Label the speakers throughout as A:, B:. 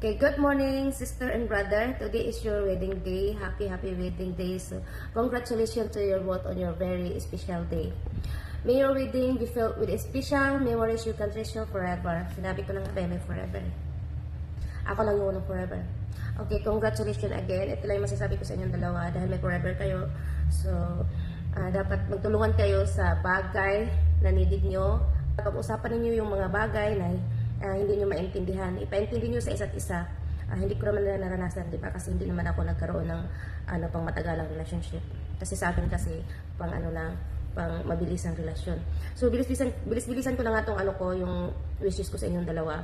A: Okay, good morning, sister and brother. Today is your wedding day. Happy wedding day. So, congratulations to your both on your very special day. May your wedding be filled with special memories you can treasure forever. Sinabi ko lang na may forever. Ako lang yung unang forever. Okay, congratulations again. Ito lang yung masasabi ko sa inyong dalawa dahil may forever kayo. So, dapat magtulungan kayo sa bagay na nidig nyo. Pag-usapan ninyo yung mga bagay na hindi nyo maintindihan. Ipaintindi nyo sa isa't isa. Hindi ko naman na naranasan, di ba? Kasi hindi naman ako nagkaroon ng pang matagalang relationship. Kasi sa akin kasi, pang mabilis ang relasyon. So, bilis-bilisan ko na nga itong yung wishes ko sa inyong dalawa.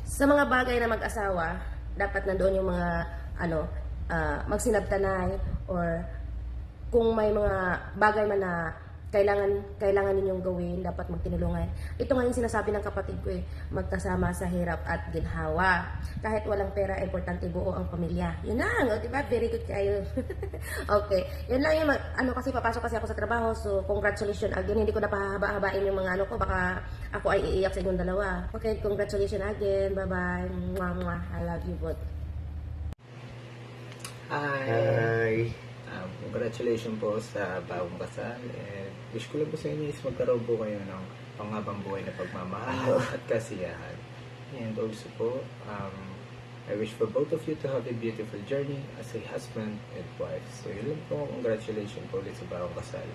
A: Sa mga bagay na mag-asawa, dapat nandoon yung mga magsinabtanay or kung may mga bagay man na kailangan ninyong gawin, dapat magtinulungan. Ito nga yung sinasabi ng kapatid ko magkasama sa hirap at ginhawa. Kahit walang pera, importante buo ang pamilya. Yun lang, di ba? Very good kayo. Okay, yun lang yung kasi papasok kasi ako sa trabaho, so congratulations again. Hindi ko na pahaba-habain yung mga ko, baka ako ay iiyak sa inyong dalawa. Okay, congratulations again. Bye-bye. Mwah, mwah. I love you both.
B: Hi! Congratulations po sa bagong kasal, and wish ko lang po sa inyo is magkaroon po kayo ng panghabang buhay na pagmamahal at kasiyahan. And also po, I wish for both of you to have a beautiful journey as a husband and wife. So yun lang po, congratulations po ulit sa bagong kasal.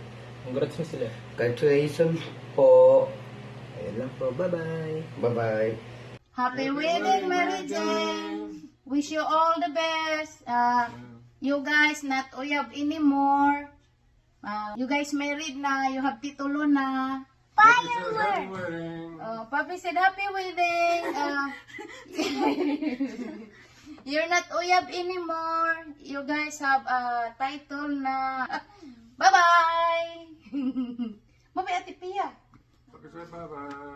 B: Congrats nyo sila.
C: Congratulations po.
B: Ayun lang po, bye-bye!
C: Bye-bye.
D: Happy wedding, Mary Jane. Wish you all the best. You guys not uyab anymore. You guys married na. You have titulo na. Papi said happy wedding. You're not uyab anymore. You guys have a title na. Bye-bye. Mami, Ate Pia.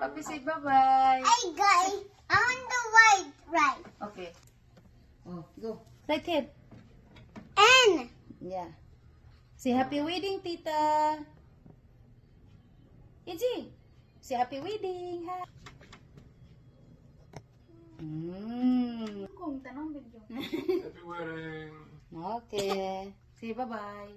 D: Papi say bye-bye.
E: Hey guys, I'm on the right.
D: Okay. Oh, go. Right head.
E: N.
D: Yeah. Say happy wedding, tita. Easy. Say happy wedding, ha. Kung tanong video.
C: Happy wedding.
D: Okay. Say bye-bye.